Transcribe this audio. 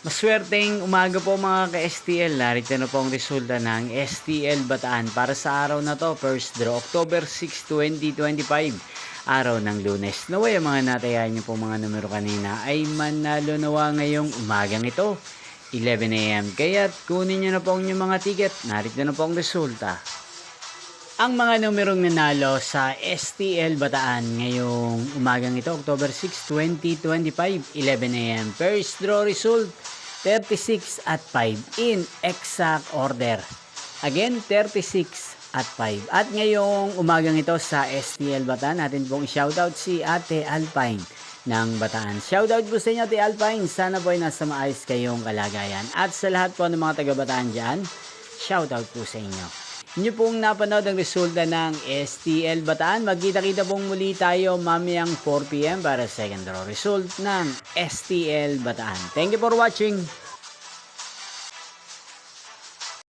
Maswerteng umaga po mga ka-STL. Narito na po ang resulta ng STL Bataan para sa araw na to, first draw, October 6, 2025. Araw ng Lunes. Naway ang mga natayahan niyo po mga numero kanina ay manalo nawa ngayong umagang ito, 11 AM. Kaya't kunin niyo na po ang inyong mga ticket. Narito na po ang resulta. Ang mga numerong nanalo sa STL Bataan ngayong umagang ito, October 6, 2025, 11 AM. First draw result, 36 at 5 in exact order. Again, 36 at 5. At ngayong umagang ito sa STL Bataan, natin pong shoutout si Ate Alpine ng Bataan. Shoutout po sa inyo, Ate Alpine. Sana po ay nasa maayos kayong kalagayan. At sa lahat po ng mga taga-Bataan dyan, shoutout po sa inyo. Inyo pong napanood ang resulta ng STL Bataan. Magkita-kita pong muli tayo mamayang 4 PM para second draw result ng STL Bataan. Thank you for watching.